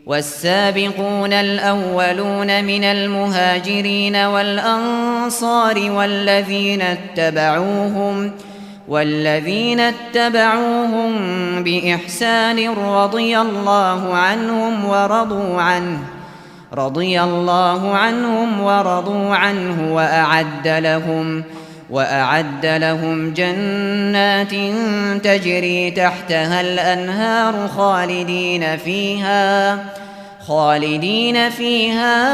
والسابقون الأولون من المهاجرين والأنصار والذين اتبعوهم بإحسان رضي الله عنهم ورضوا عنه وأعد لهم جنات تجري تحتها الأنهار خالدين فيها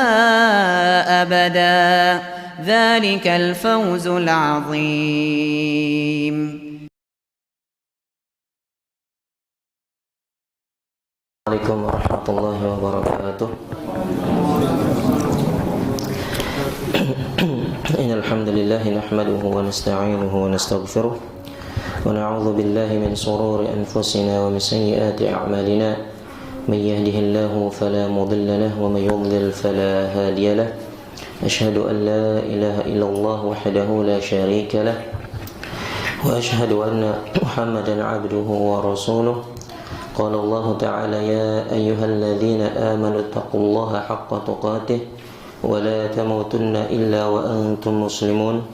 أبدا ذلك الفوز العظيم. عليكم ورحمة الله وبركاته. إن الحمد لله نحمده ونستعينه ونستغفره ونعوذ بالله من شرور أنفسنا ومن سيئات أعمالنا من يهده الله فلا مضل له ومن يضلل فلا هادي له أشهد أن لا إله إلا الله وحده لا شريك له وأشهد أن محمدا عبده ورسوله. قال الله تعالى يا أيها الذين آمنوا اتقوا الله حق تقاته ولا تموتن إلا وأنتم مسلمون.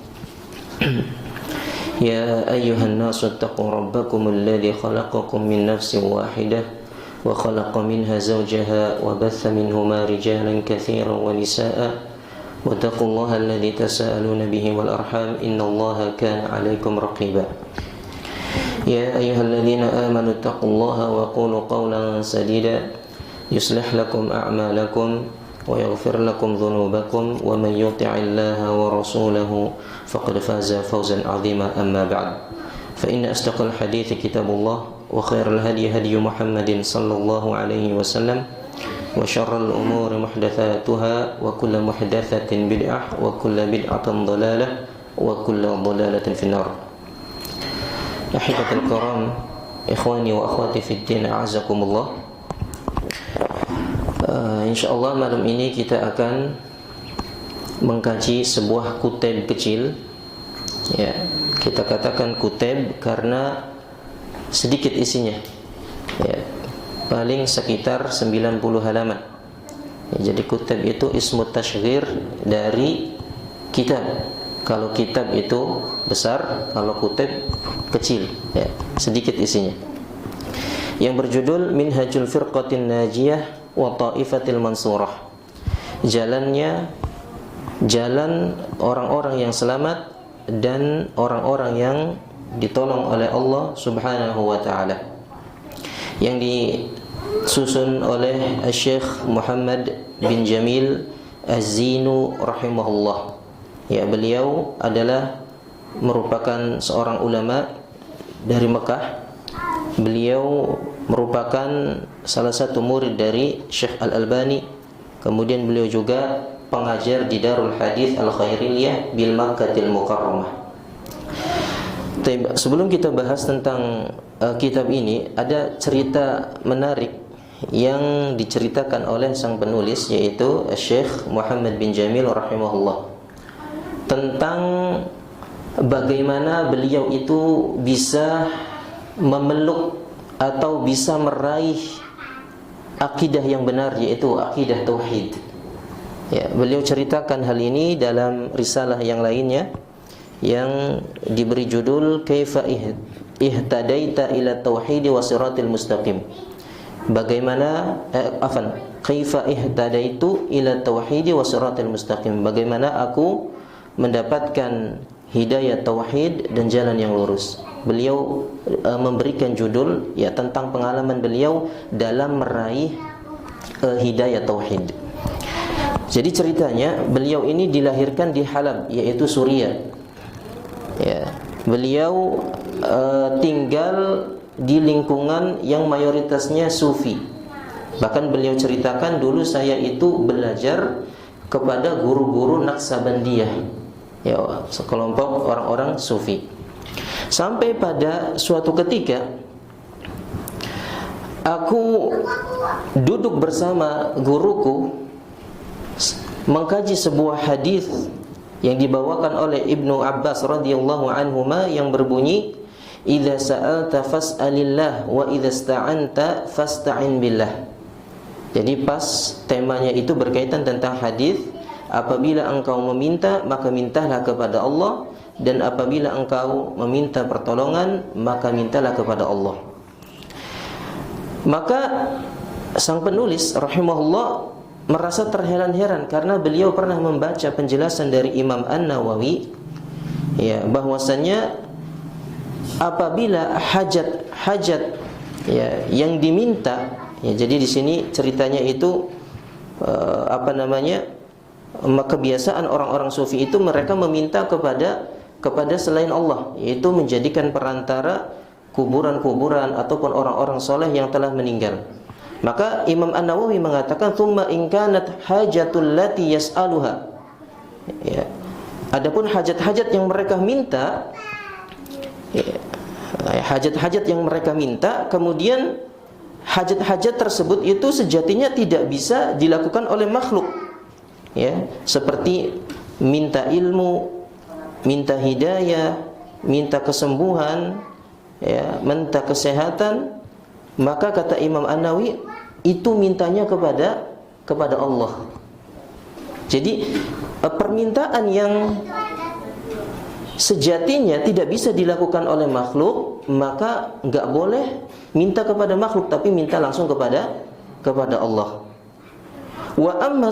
يا أيها الناس اتقوا ربكم الذي خلقكم من نفس واحدة وخلق منها زوجها وبث منهما رجالا كثيرا ونساء واتقوا الله الذي تساءلون به والأرحام إن الله كان عليكم رقيبا. يا أيها الذين آمنوا اتقوا الله وقولوا قولا سديدا يصلح لكم أعمالكم ويغفر لكم ذنوبكم ومن يطع الله ورسوله فقد فاز فوزا عظيما. أما بعد فإن أصدق الحديث كتاب الله وخير الهدي هدي محمد صلى الله عليه وسلم وشر الأمور محدثاتها وكل محدثة بدعة وكل بدعة ضلالة وكل ضلالة في النار. أحبة الكرام إخواني وأخواتي في الدين أعزكم الله. InsyaAllah malam ini kita akan mengkaji sebuah kuteb kecil. Ya, kita katakan kuteb karena sedikit isinya. Ya, paling sekitar 90 halaman. Ya, jadi kuteb itu ismu tasghir dari kitab. Kalau kitab itu besar, kalau kuteb kecil. Ya, sedikit isinya. Yang berjudul Minhajul Firqatin Najiyah wa Ta'ifatil Mansurah. Jalan orang-orang yang selamat dan orang-orang yang ditolong oleh Allah Subhanahu wa taala. Yang disusun oleh Syekh Muhammad bin Jamil Az-Zinu rahimahullah. Ya, beliau adalah merupakan seorang ulama dari Mekah. Beliau merupakan salah satu murid dari Syekh Al-Albani. Kemudian beliau juga pengajar di Darul Hadits Al-Khairiyah bil Makkahil Mukarramah. Sebelum kita bahas tentang kitab ini, ada cerita menarik yang diceritakan oleh sang penulis, yaitu Syekh Muhammad bin Jamil rahimahullah, tentang bagaimana beliau itu bisa memeluk atau bisa meraih akidah yang benar, yaitu akidah tauhid. Ya, beliau ceritakan hal ini dalam risalah yang lainnya yang diberi judul Kaifa ihtadaita ila tauhid wa siratil mustaqim. Bagaimana Kaifa ihtadaitu ila tauhid wa siratil mustaqim. Bagaimana aku mendapatkan hidayah tauhid dan jalan yang lurus. Beliau memberikan judul ya tentang pengalaman beliau dalam meraih hidayah tauhid. Jadi ceritanya beliau ini dilahirkan di Halab, yaitu Suriah. Ya, beliau tinggal di lingkungan yang mayoritasnya sufi. Bahkan beliau ceritakan, dulu saya itu belajar kepada guru-guru Naqsabandiyah, ya, sekelompok orang-orang sufi. Sampai pada suatu ketika aku duduk bersama guruku mengkaji sebuah hadis yang dibawakan oleh Ibnu Abbas radhiyallahu anhuma yang berbunyi, "Idza sa'alta fas'alillah wa idza ista'anta fasta'in billah." Jadi pas temanya itu berkaitan tentang hadis, apabila engkau meminta maka mintalah kepada Allah, dan apabila engkau meminta pertolongan maka mintalah kepada Allah. Maka sang penulis rahimahullah merasa terheran-heran karena beliau pernah membaca penjelasan dari Imam An-Nawawi, ya, bahwasanya apabila hajat ya yang diminta, ya, jadi di sini ceritanya itu kebiasaan orang-orang sufi itu mereka meminta kepada selain Allah, yaitu menjadikan perantara kuburan-kuburan ataupun orang-orang soleh yang telah meninggal. Maka Imam An-Nawawi mengatakan thumma in kanat hajatul lati yas'aluha, ya, adapun hajat-hajat yang mereka minta, ya, hajat-hajat yang mereka minta, kemudian hajat-hajat tersebut itu sejatinya tidak bisa dilakukan oleh makhluk, ya, seperti minta ilmu, minta hidayah, minta kesembuhan, ya, minta kesehatan. Maka kata Imam An-Nawawi, itu mintanya kepada Allah. Jadi permintaan yang sejatinya tidak bisa dilakukan oleh makhluk, maka enggak boleh minta kepada makhluk, tapi minta langsung kepada Allah. Wa amma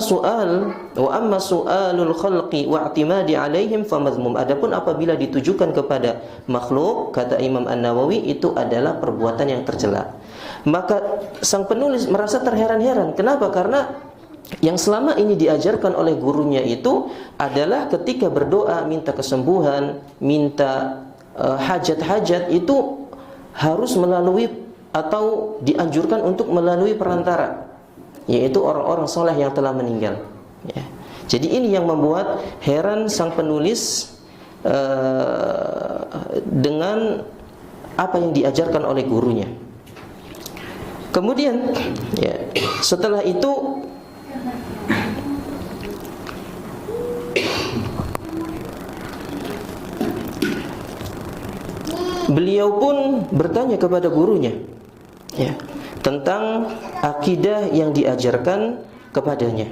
su'alul khalqi wa i'timadi 'alaihim famazmum. Adapun apabila ditujukan kepada makhluk, kata Imam An-Nawawi, itu adalah perbuatan yang tercela. Maka sang penulis merasa terheran-heran. Kenapa? Karena yang selama ini diajarkan oleh gurunya itu adalah ketika berdoa minta kesembuhan, minta hajat-hajat itu harus melalui atau dianjurkan untuk melalui perantara, yaitu orang-orang soleh yang telah meninggal, ya. Jadi ini yang membuat heran sang penulis dengan apa yang diajarkan oleh gurunya. Kemudian, ya, setelah itu beliau pun bertanya kepada gurunya, ya, tentang akidah yang diajarkan kepadanya.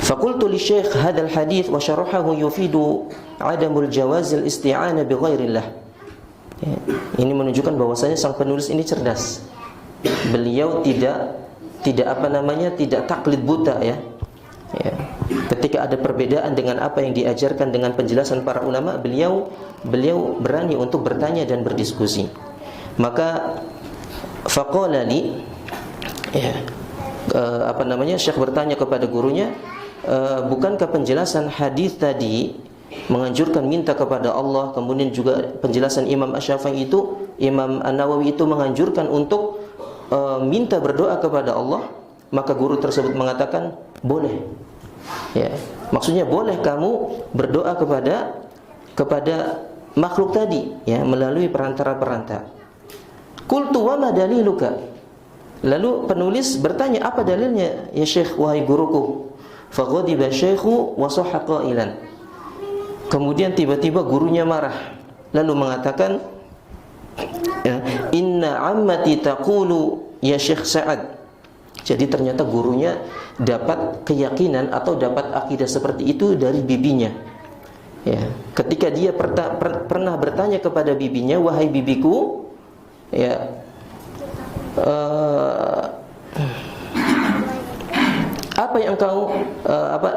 Faqultu li syekh hadzal hadits wa syarahahu yufidu adamul jawazil isti'anah bi ghairillah. Ya, ini menunjukkan bahwasanya sang penulis ini cerdas. Beliau tidak taklid buta, ya. Ya. Ketika ada perbedaan dengan apa yang diajarkan dengan penjelasan para ulama, beliau berani untuk bertanya dan berdiskusi. Maka faqala li, ya, Syekh bertanya kepada gurunya, bukankah penjelasan hadis tadi menganjurkan minta kepada Allah, kemudian juga penjelasan Imam Asy-Syafi'i itu, Imam An-Nawawi itu menganjurkan untuk minta berdoa kepada Allah? Maka guru tersebut mengatakan, boleh. Ya, maksudnya boleh kamu berdoa kepada makhluk tadi, ya, melalui perantara-perantara. Qultu wa ma daliluka? Lalu penulis bertanya, apa dalilnya ya Syekh, wahai guruku? Faghadiba Syekhu wa sahha qailan. Kemudian tiba-tiba gurunya marah, lalu mengatakan, ya, inna ammati taqulu ya Syekh Sa'ad. Jadi ternyata gurunya dapat keyakinan atau dapat akidah seperti itu dari bibinya. Ya, ketika dia pernah bertanya kepada bibinya, wahai bibiku, ya, apa yang kau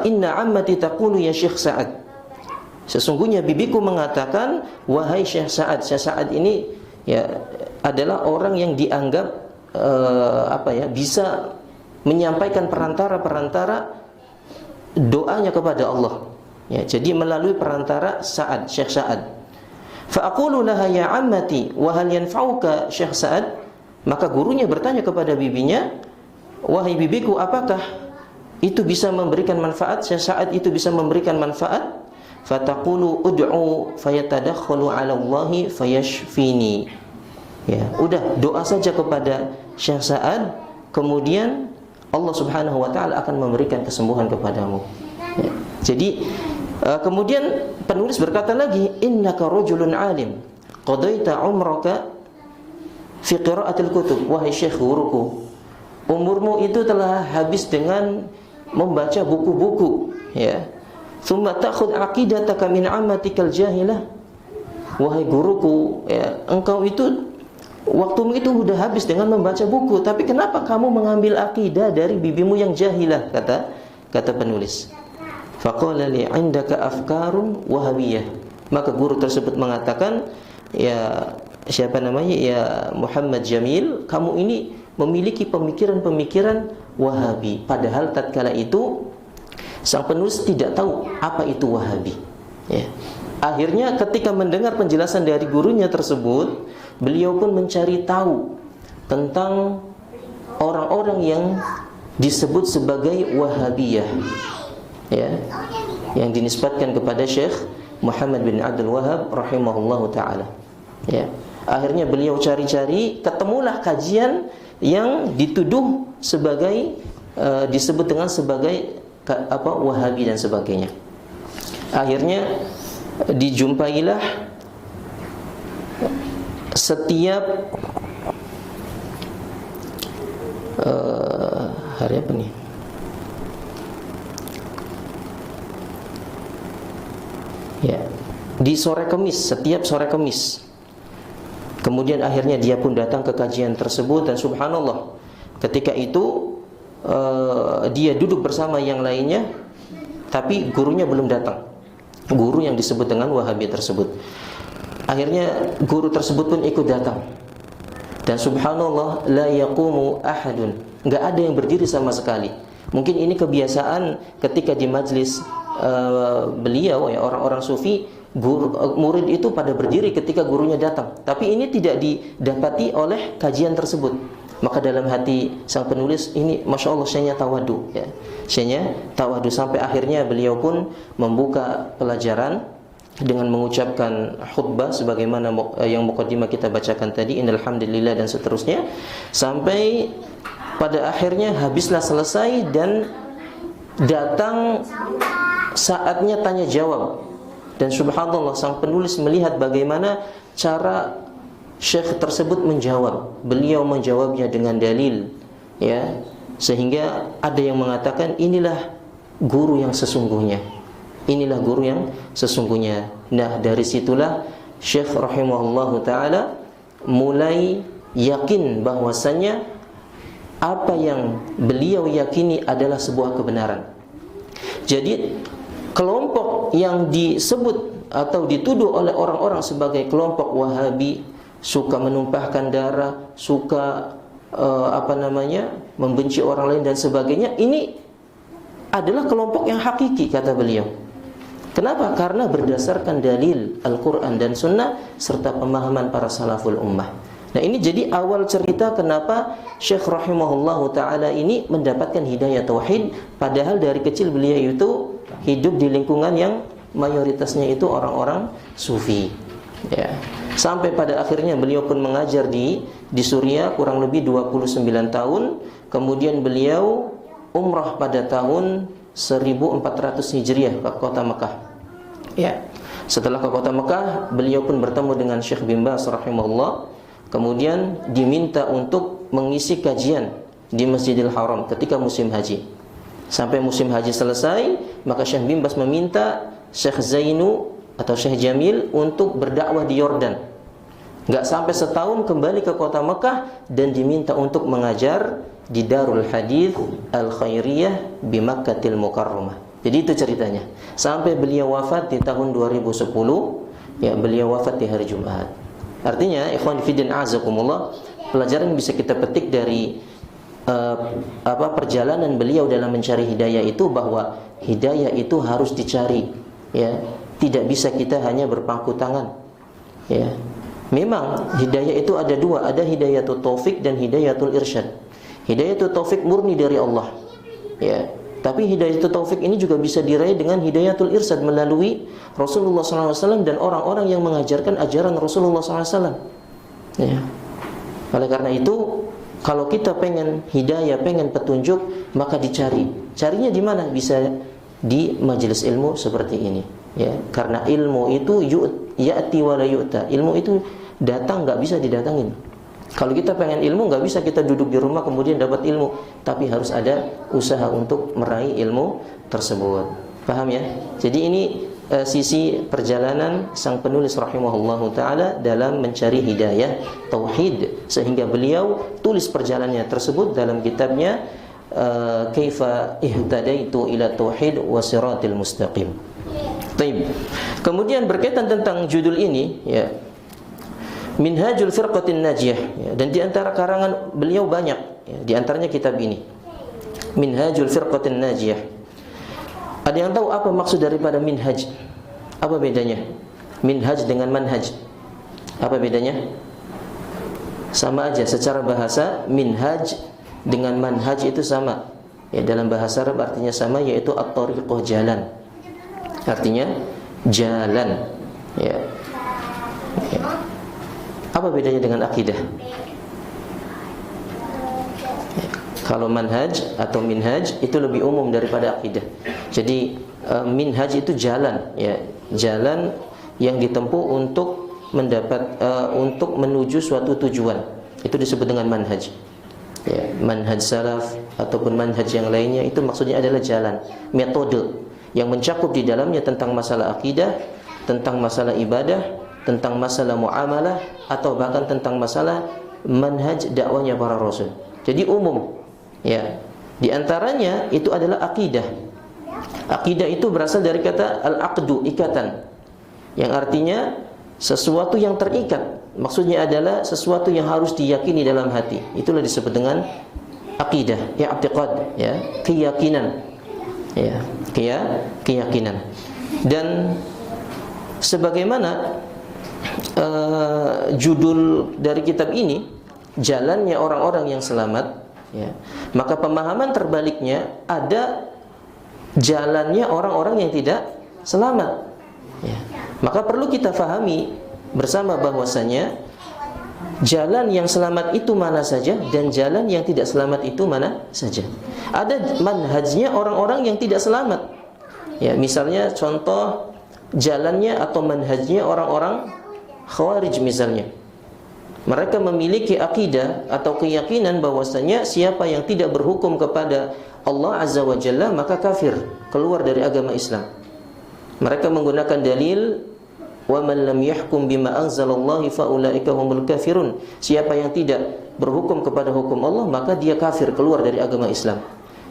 inna ammati taqulu ya Syekh Sa'ad. Sesungguhnya bibiku mengatakan, wahai Syekh Sa'ad. Syekh Sa'ad ini, ya, adalah orang yang dianggap bisa menyampaikan perantara doanya kepada Allah, ya, jadi melalui perantara Syekh Sa'ad. Fa aqulu laha ya ammati wa hal yanfa'uka Syekh Sa'ad. Maka gurunya bertanya kepada bibinya, wahai bibiku, apakah itu bisa memberikan manfaat? Syekh Sa'ad itu bisa memberikan manfaat? Fataqulu ud'u fayatadakhalu 'ala Allahi fayashfini. Ya, udah, doa saja kepada Syekh Sa'ad, kemudian Allah Subhanahu wa taala akan memberikan kesembuhan kepadamu. Ya. Jadi kemudian penulis berkata lagi, innaka rajulun alim qadaita umraka fi qira'atil kutub. Wahai Syekh guruku, umurmu itu telah habis dengan membaca buku-buku, ya. Tsumma ta'khudh aqidataka min 'ammatikal jahilah. Wahai guruku, ya, engkau itu waktumu itu sudah habis dengan membaca buku, tapi kenapa kamu mengambil akidah dari bibimu yang jahilah, kata penulis. Faqala li 'indaka afkarun wahabiyah. Maka guru tersebut mengatakan, ya siapa namanya, ya Muhammad Jamil, kamu ini memiliki pemikiran-pemikiran Wahabi. Padahal tatkala itu sang penulis tidak tahu apa itu Wahabi, ya. Akhirnya ketika mendengar penjelasan dari gurunya tersebut, beliau pun mencari tahu tentang orang-orang yang disebut sebagai Wahabiyah, ya, yang dinisbatkan kepada Syekh Muhammad bin Abdul Wahhab rahimahullahu taala, ya. Akhirnya beliau cari-cari, ketemulah kajian yang dituduh sebagai disebut dengan sebagai Wahabi dan sebagainya. Akhirnya dijumpailah setiap hari apa nih? Ya, di sore Kamis, setiap sore Kamis. Kemudian akhirnya dia pun datang ke kajian tersebut, dan subhanallah, ketika itu dia duduk bersama yang lainnya, tapi gurunya belum datang. Guru yang disebut dengan Wahabi tersebut. Akhirnya guru tersebut pun ikut datang. Dan subhanallah, la yaqumu ahadun. Enggak ada yang berdiri sama sekali. Mungkin ini kebiasaan ketika di majlis beliau, ya, orang-orang sufi, murid itu pada berdiri ketika gurunya datang. Tapi ini tidak didapati oleh kajian tersebut. Maka dalam hati sang penulis ini, masya Allah, syaikhnya tawadu, ya. Syaikhnya tawadu, sampai akhirnya beliau pun membuka pelajaran dengan mengucapkan khutbah sebagaimana yang muqaddimah kita bacakan tadi, innal hamdalillah dan seterusnya, sampai pada akhirnya habislah selesai dan datang saatnya tanya jawab. Dan subhanallah, sang penulis melihat bagaimana cara syekh tersebut menjawab. Beliau menjawabnya dengan dalil, ya, sehingga ada yang mengatakan inilah guru yang sesungguhnya. Inilah guru yang sesungguhnya. Nah, dari situlah Syekh rahimahullahu taala mulai yakin bahwasanya apa yang beliau yakini adalah sebuah kebenaran. Jadi kelompok yang disebut atau dituduh oleh orang-orang sebagai kelompok Wahabi, suka menumpahkan darah, suka membenci orang lain dan sebagainya, ini adalah kelompok yang hakiki, kata beliau. Kenapa? Karena berdasarkan dalil Al-Quran dan Sunnah serta pemahaman para salaful ummah. Nah, ini jadi awal cerita kenapa Syekh rahimahullahu ta'ala ini mendapatkan hidayah tauhid, padahal dari kecil beliau itu hidup di lingkungan yang mayoritasnya itu orang-orang sufi, ya. Sampai pada akhirnya beliau pun mengajar di Suriah kurang lebih 29 tahun. Kemudian beliau umrah pada tahun 1400 Hijriah ke kota Mekah, ya. Setelah ke kota Mekah, beliau pun bertemu dengan Syekh bin Baz rahimahullah. Kemudian diminta untuk mengisi kajian di Masjidil Haram ketika musim haji. Sampai musim haji selesai, maka Syekh bin Baz meminta Syekh Zainu atau Syekh Jamil untuk berdakwah di Yordan. Enggak sampai setahun kembali ke kota Mekah dan diminta untuk mengajar di Darul Hadits Al-Khairiyah di Makkahil Mukarramah. Jadi itu ceritanya. Sampai beliau wafat di tahun 2010, ya, beliau wafat di hari Jumat. Artinya, ikhwan fillah azakumullah, pelajaran yang bisa kita petik dari perjalanan beliau dalam mencari hidayah itu, bahwa hidayah itu harus dicari, ya. Tidak bisa kita hanya berpangku tangan, ya. Memang hidayah itu ada dua, ada hidayatul taufik dan hidayatul irsyad. Hidayatul taufik murni dari Allah, ya. Tapi hidayatul taufik ini juga bisa diraih dengan hidayatul irsyad melalui Rasulullah SAW dan orang-orang yang mengajarkan ajaran Rasulullah SAW, ya. Oleh karena itu, kalau kita pengen hidayah, pengen petunjuk, maka dicari. Carinya di mana? Bisa di majelis ilmu seperti ini, ya. Karena ilmu itu ya'ti wa la yu'ta. Ilmu itu datang, enggak bisa didatangin. Kalau kita pengen ilmu, nggak bisa kita duduk di rumah kemudian dapat ilmu, tapi harus ada usaha untuk meraih ilmu tersebut. Paham ya? Jadi ini sisi perjalanan sang penulis rahimahullahu taala dalam mencari hidayah tauhid, sehingga beliau tulis perjalanannya tersebut dalam kitabnya Kaifa Ihtadaitu ila Tauhid wa Siratil Mustaqim. Baik. Kemudian berkaitan tentang judul ini, ya, Minhajul Firqatin Najiyah, ya, dan di antara karangan beliau banyak, ya, di antaranya kitab ini Minhajul Firqatin Najiyah. Ada yang tahu apa maksud daripada minhaj? Apa bedanya minhaj dengan manhaj? Apa bedanya? Sama aja, secara bahasa minhaj dengan manhaj itu sama. Ya, dalam bahasa Arab artinya sama, yaitu at-tariqah, jalan. Artinya jalan. Ya. Ya. Apa bedanya dengan akidah? Kalau manhaj atau minhaj itu lebih umum daripada akidah. Jadi minhaj itu jalan, ya, jalan yang ditempuh untuk untuk menuju suatu tujuan. Itu disebut dengan manhaj. Ya, manhaj salaf ataupun manhaj yang lainnya itu maksudnya adalah jalan, metode yang mencakup di dalamnya tentang masalah akidah, tentang masalah ibadah, tentang masalah muamalah, atau bahkan tentang masalah manhaj dakwahnya para rasul. Jadi umum. Ya, di antaranya itu adalah akidah. Akidah itu berasal dari kata al-aqdu, ikatan, yang artinya sesuatu yang terikat. Maksudnya adalah sesuatu yang harus diyakini dalam hati. Itulah disebut dengan akidah, ya, i'tiqad, ya, keyakinan. Ya, keyakinan. Dan sebagaimana judul dari kitab ini, jalannya orang-orang yang selamat, ya, maka pemahaman terbaliknya ada jalannya orang-orang yang tidak selamat, ya. Maka perlu kita fahami bersama bahwasanya jalan yang selamat itu mana saja dan jalan yang tidak selamat itu mana saja. Ada manhajnya orang-orang yang tidak selamat, ya, misalnya contoh jalannya atau manhajnya orang-orang Khawarij misalnya. Mereka memiliki akidah atau keyakinan bahwasanya siapa yang tidak berhukum kepada Allah Azza wa Jalla maka kafir, keluar dari agama Islam. Mereka menggunakan dalil wa man lam yahkum bima anzalallahi faulaika humul kafirun. Siapa yang tidak berhukum kepada hukum Allah maka dia kafir, keluar dari agama Islam.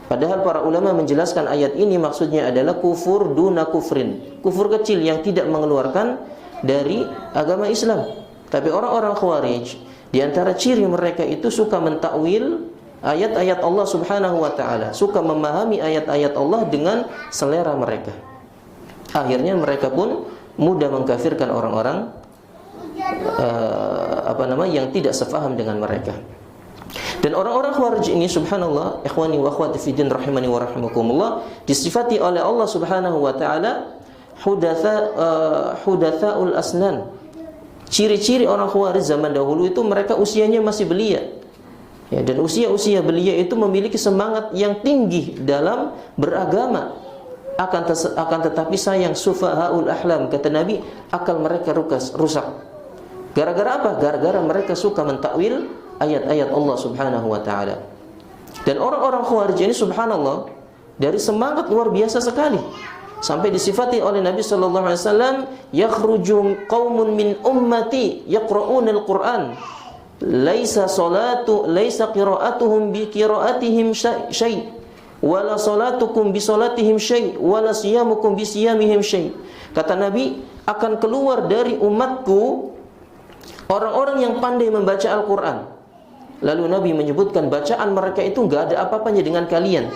Padahal para ulama menjelaskan ayat ini maksudnya adalah kufur duna kufrin, kufur kecil yang tidak mengeluarkan dari agama Islam. Tapi orang-orang Khawarij, di antara ciri mereka itu suka mentakwil ayat-ayat Allah Subhanahu wa taala, suka memahami ayat-ayat Allah dengan selera mereka. Akhirnya mereka pun mudah mengkafirkan orang-orang yang tidak sepaham dengan mereka. Dan orang-orang Khawarij ini, subhanallah, ikhwani wa akhwati fi din rahimani wa rahimakumullah, disifati oleh Allah Subhanahu wa taala hudatsaul asnan. Ciri-ciri orang Khawarij zaman dahulu itu mereka usianya masih belia, ya, dan usia belia itu memiliki semangat yang tinggi dalam beragama. Akan tetapi sayang, sufahaul ahlam, kata Nabi, akal mereka rusak. Gara-gara apa? Gara-gara mereka suka mentakwil ayat-ayat Allah Subhanahu wa taala. Dan orang-orang Khawarij ini subhanallah dari semangat luar biasa sekali. Sampai disifati oleh Nabi sallallahu alaihi wasallam, yakhruju qaumun min ummati yaqra'una al-Qur'an, laisa qira'atuhum bi qira'atihim syai' wala salatukum bi salatihim syai' wala siyamukum bi siyamihim syai'. Kata Nabi, akan keluar dari umatku orang-orang yang pandai membaca Al-Qur'an. Lalu Nabi menyebutkan bacaan mereka itu enggak ada apa-apanya dengan kalian.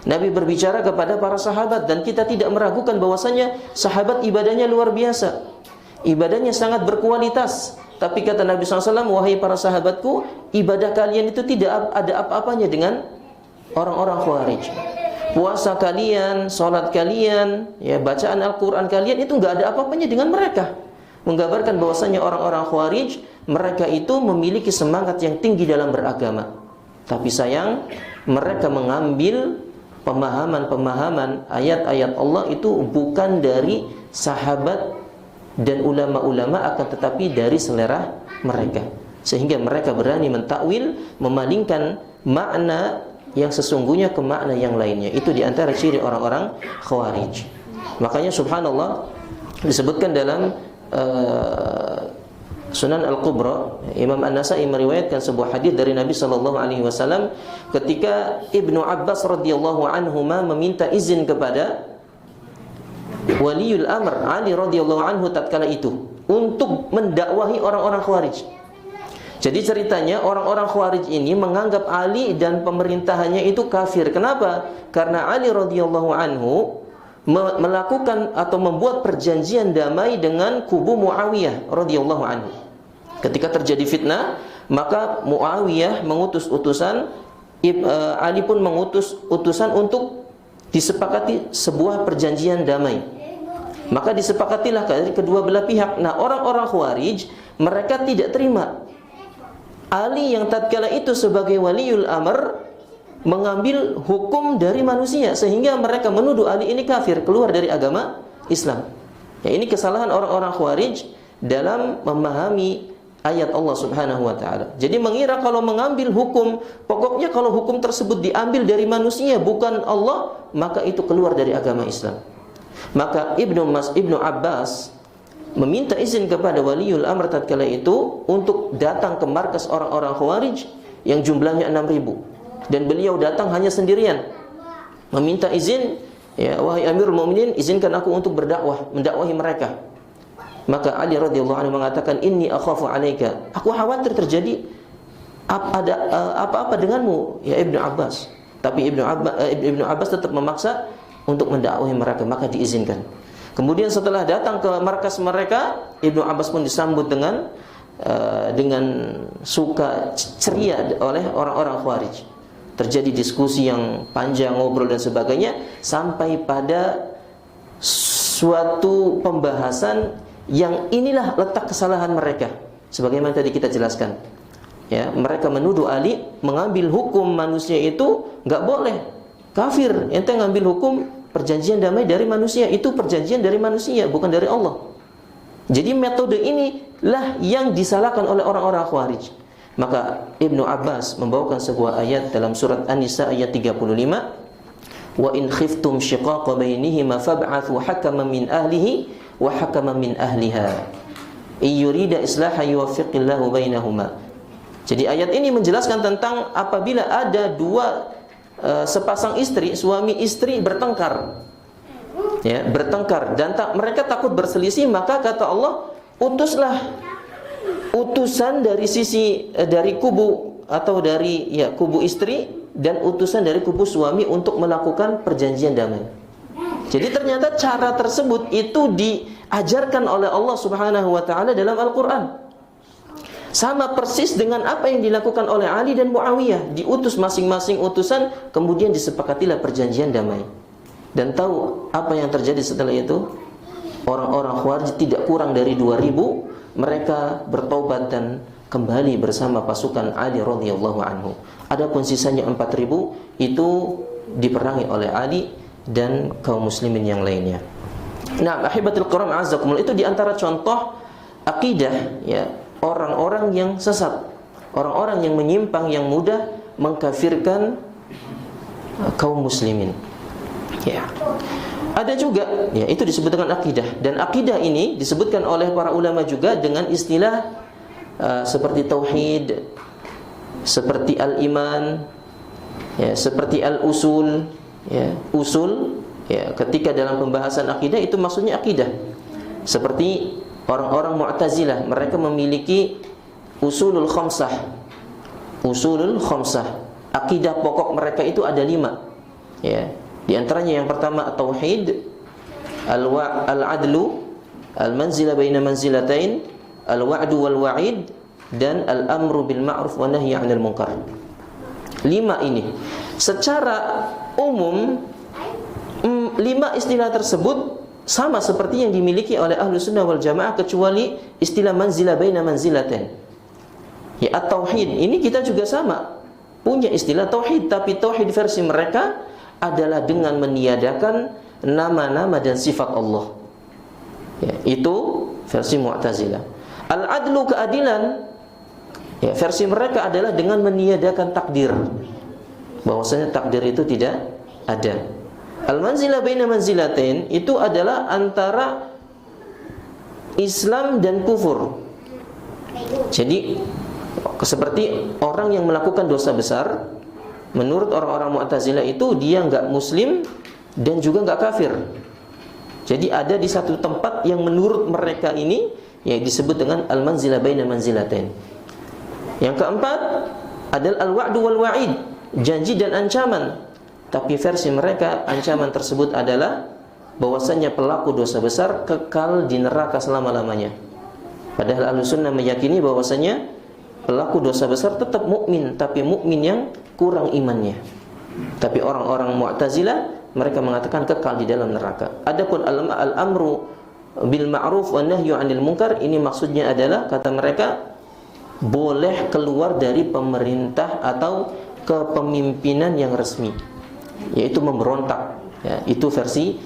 Nabi berbicara kepada para sahabat, dan kita tidak meragukan bahwasanya sahabat ibadahnya luar biasa, ibadahnya sangat berkualitas. Tapi kata Nabi SAW, wahai para sahabatku, ibadah kalian itu tidak ada apa-apanya dengan orang-orang Khawarij. Puasa kalian, salat kalian, ya, bacaan Al-Quran kalian itu enggak ada apa-apanya dengan mereka. Menggambarkan bahwasanya orang-orang Khawarij, mereka itu memiliki semangat yang tinggi dalam beragama. Tapi sayang, mereka mengambil pemahaman-pemahaman ayat-ayat Allah itu bukan dari sahabat dan ulama-ulama, akan tetapi dari selera mereka. sehingga mereka berani mentakwil, memalingkan makna yang sesungguhnya ke makna yang lainnya. Itu di antara ciri orang-orang Khawarij. Makanya subhanallah disebutkan dalam Sunan Al-Kubra, Imam An-Nasa'i meriwayatkan sebuah hadis dari Nabi sallallahu alaihi wasallam ketika Ibnu Abbas radhiyallahu anhuma meminta izin kepada Waliul Amr Ali radhiyallahu anhu tatkala itu untuk mendakwahi orang-orang Khawarij. Jadi ceritanya orang-orang Khawarij ini menganggap Ali dan pemerintahannya itu kafir. Kenapa? Karena Ali radhiyallahu anhu melakukan atau membuat perjanjian damai dengan kubu Muawiyah radhiyallahu anhu. Ketika terjadi fitnah, maka Muawiyah mengutus utusan, Ali pun mengutus utusan untuk disepakati sebuah perjanjian damai. Maka disepakatilah dari kedua belah pihak. Nah, orang-orang Khawarij mereka tidak terima Ali yang tatkala itu sebagai waliul amr mengambil hukum dari manusia, sehingga mereka menuduh Ali ini kafir, keluar dari agama Islam. Ya, ini kesalahan orang-orang Khawarij dalam memahami ayat Allah Subhanahu wa taala. Jadi mengira kalau mengambil hukum, pokoknya kalau hukum tersebut diambil dari manusia bukan Allah, maka itu keluar dari agama Islam. Maka Ibnu Abbas meminta izin kepada waliul amr tatkala itu untuk datang ke markas orang-orang Khawarij yang jumlahnya 6.000. Dan beliau datang hanya sendirian, meminta izin, ya wahai Amirul Mukminin, izinkan aku untuk berdakwah, mendakwahi mereka. Maka Ali radhiyallahu anhu mengatakan, inni akhafu alaika, aku khawatir terjadi apa-apa denganmu ya Ibnu Abbas. Tapi Ibnu Abbas tetap memaksa untuk mendakwahi mereka, maka diizinkan. Kemudian setelah datang ke markas mereka, Ibnu Abbas pun disambut dengan suka ceria oleh orang-orang Khawarij. Terjadi diskusi yang panjang, ngobrol dan sebagainya, sampai pada suatu pembahasan yang inilah letak kesalahan mereka. Sebagaimana tadi kita jelaskan, ya, mereka menuduh Ali mengambil hukum manusia itu nggak boleh, kafir. Ente ngambil hukum perjanjian damai dari manusia, itu perjanjian dari manusia, bukan dari Allah. Jadi metode inilah yang disalahkan oleh orang-orang Khawarij. Maka Ibnu Abbas membawakan sebuah ayat dalam surat An-Nisa ayat 35, wa in khiftum shiqaqa bainihima fab'athu hakaman min ahlihi wa hakaman min ahliha yurida islaha yuwaffiqillahu bainahuma. Jadi ayat ini menjelaskan tentang apabila ada dua sepasang istri, suami istri bertengkar, ya, bertengkar dan mereka takut berselisih, maka kata Allah, utuslah utusan dari kubu atau dari kubu istri dan utusan dari kubu suami untuk melakukan perjanjian damai. Jadi ternyata cara tersebut itu diajarkan oleh Allah Subhanahu wa taala dalam Al-Qur'an. Sama persis dengan apa yang dilakukan oleh Ali dan Muawiyah, diutus masing-masing utusan, kemudian disepakatilah perjanjian damai. Dan tahu apa yang terjadi setelah itu? Orang-orang Khawarij tidak kurang dari 2.000, mereka bertobat dan kembali bersama pasukan Ali radhiyallahu anhu. Adapun sisanya 4.000 itu diperangi oleh Ali dan kaum muslimin yang lainnya. Nah, ahibatul kiram azzakumullah, itu diantara contoh akidah, ya, orang-orang yang sesat, orang-orang yang menyimpang, yang mudah mengkafirkan kaum muslimin. Ya. Ada juga, ya, itu disebut dengan akidah. Dan akidah ini disebutkan oleh para ulama juga dengan istilah seperti tauhid, seperti al-iman, ya, seperti al-usul, ya, usul, ya, ketika dalam pembahasan akidah itu maksudnya akidah. Seperti orang-orang Mu'tazilah, mereka memiliki usulul khamsah. Usulul khamsah, akidah pokok mereka itu ada 5. Ya. Di antaranya yang pertama tauhid, al-adlu, al-manzilah baina manzilatain, al-wa'du wal wa'id, dan al-amru bil ma'ruf wa nahyi 'anil munkar. 5 ini secara umum 5 istilah tersebut sama seperti yang dimiliki oleh ahlu sunnah wal jamaah, kecuali istilah manzilah baina manzilatain. Ya, at-tauhid ini kita juga sama punya istilah tauhid, tapi tauhid versi mereka adalah dengan meniadakan nama-nama dan sifat Allah. Ya, itu versi Mu'tazilah. Al-adlu, keadilan, Ya, versi mereka adalah dengan meniadakan takdir. Bahwasanya takdir itu tidak ada. Al-manzilah baina manzilatain itu adalah antara Islam dan kufur. Jadi seperti orang yang melakukan dosa besar, menurut orang-orang Mu'tazilah itu dia enggak muslim dan juga enggak kafir. Jadi ada di satu tempat yang menurut mereka ini yang disebut dengan al-manzilah baina manzilatain. Yang keempat adalah al-wa'du wal wa'id, janji dan ancaman. Tapi versi mereka ancaman tersebut adalah bahwasanya pelaku dosa besar kekal di neraka selama-lamanya. Padahal Ahlussunnah meyakini bahwasanya pelaku dosa besar tetap mukmin, tapi mukmin yang kurang imannya. Tapi orang-orang Mu'tazilah mereka mengatakan kekal di dalam neraka. Adapun al-amru bil ma'ruf wa nahyu 'anil munkar, ini maksudnya adalah kata mereka boleh keluar dari pemerintah atau kepemimpinan yang resmi, yaitu memberontak. Ya, itu versi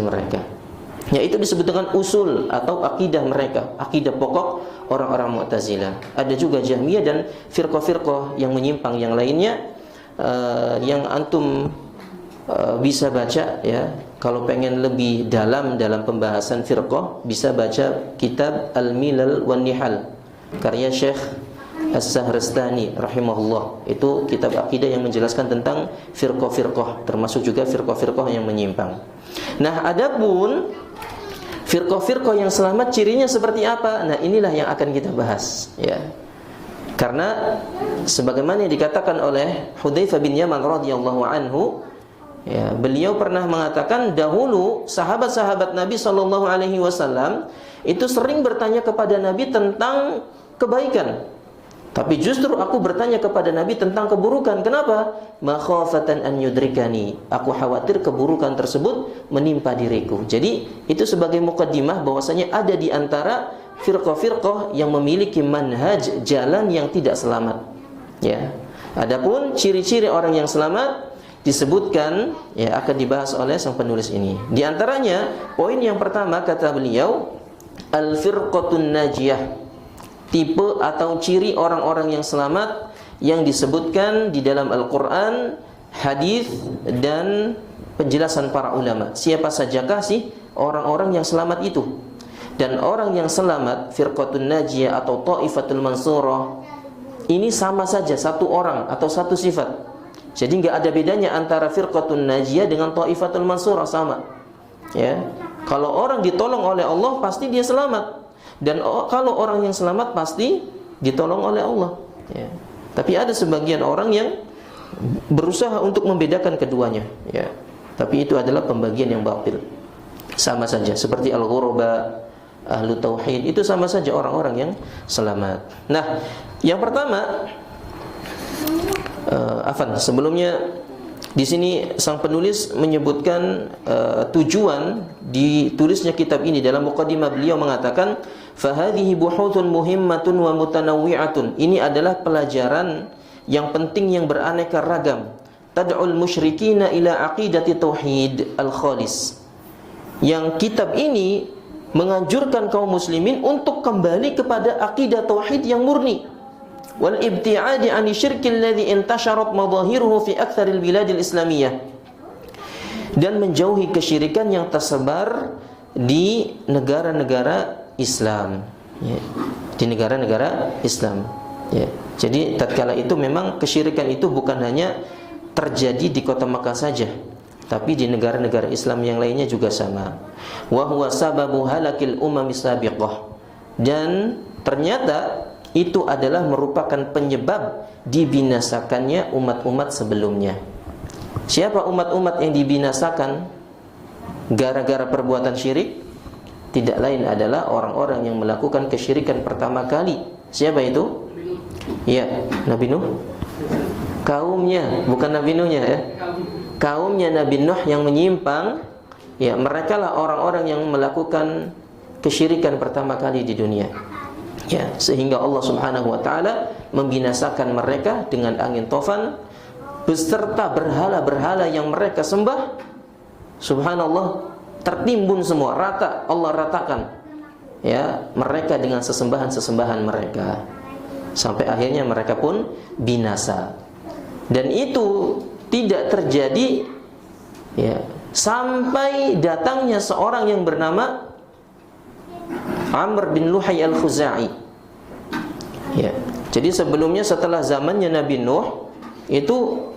mereka. Ya, itu disebut dengan usul atau akidah mereka, akidah pokok orang-orang Mu'tazilah. Ada juga Jahmiyah dan firqah-firqah yang menyimpang yang lainnya, yang antum bisa baca ya. Kalau pengen lebih dalam pembahasan firqah, bisa baca kitab Al-Milal wan Nihal karya Syekh As-Sahrastani rahimahullah. Itu kitab akidah yang menjelaskan tentang firqah-firqah, termasuk juga firqah-firqah yang menyimpang. Nah, adapun firqah-firqah yang selamat cirinya seperti apa? Nah, inilah yang akan kita bahas ya. Karena sebagaimana yang dikatakan oleh Hudzaifah bin Yaman radhiyallahu anhu, ya, beliau pernah mengatakan dahulu sahabat-sahabat Nabi sallallahu alaihi wasallam itu sering bertanya kepada Nabi tentang kebaikan. Tapi justru aku bertanya kepada Nabi tentang keburukan. Kenapa? Makhafatan an yudrikani. Aku khawatir keburukan tersebut menimpa diriku. Jadi itu sebagai muqaddimah bahwasanya ada di antara firqah-firqah yang memiliki manhaj jalan yang tidak selamat. Ya. Adapun ciri-ciri orang yang selamat disebutkan ya akan dibahas oleh sang penulis ini. Di antaranya poin yang pertama kata beliau al-firqatun najiyah. Tipe atau ciri orang-orang yang selamat yang disebutkan di dalam Al-Quran, hadis dan penjelasan para ulama. Siapa sajakah sih orang-orang yang selamat itu? Dan orang yang selamat, firqatun najiyah atau ta'ifatul mansurah, ini sama saja satu orang atau satu sifat. Jadi enggak ada bedanya antara firqatun najiyah dengan ta'ifatul mansurah, sama. Ya. Kalau orang ditolong oleh Allah pasti dia selamat. Dan kalau orang yang selamat pasti ditolong oleh Allah ya. Tapi ada sebagian orang yang berusaha untuk membedakan keduanya ya. Tapi itu adalah pembagian yang batil. Sama saja seperti al-ghuraba, ahlu tauhid, itu sama saja orang-orang yang selamat. Nah, yang pertama sebelumnya di sini sang penulis menyebutkan tujuan ditulisnya kitab ini. Dalam muqaddimah beliau mengatakan fahadhihi buhuthun muhimmatun wa mutanawwi'atun. Ini adalah pelajaran yang penting yang beraneka ragam. Tad'ul musyrikina ila aqidati tauhid al-khalis. Yang kitab ini menganjurkan kaum muslimin untuk kembali kepada akidah tauhid yang murni. Wal ibti'adi 'ani syirkil ladzi intasharat madhahiruhu fi aktsaril biladil islamiyah. Dan menjauhi kesyirikan yang tersebar di negara-negara Islam ya. Di negara-negara Islam ya. Jadi tatkala itu memang kesyirikan itu bukan hanya terjadi di kota Makkah saja, tapi di negara-negara Islam yang lainnya juga sama. Wa huwa sababu halakil umami sabiqah. Dan ternyata itu adalah merupakan penyebab dibinasakannya umat-umat sebelumnya. Siapa umat-umat yang dibinasakan gara-gara perbuatan syirik? Tidak lain adalah orang-orang yang melakukan kesyirikan pertama kali. Siapa itu? Ya, Nabi Nuh. Kaumnya, bukan Nabi Nuhnya ya. Kaumnya Nabi Nuh yang menyimpang, ya, merekalah orang-orang yang melakukan kesyirikan pertama kali di dunia. Ya, sehingga Allah Subhanahu wa taala membinasakan mereka dengan angin tofan beserta berhala-berhala yang mereka sembah. Subhanallah, tertimbun semua, rata, Allah ratakan ya mereka dengan sesembahan-sesembahan mereka. sampai akhirnya mereka pun binasa. Dan itu tidak terjadi ya sampai datangnya seorang yang bernama Amr bin Luhay al-Khuzai. Ya. Jadi sebelumnya setelah zamannya Nabi Nuh itu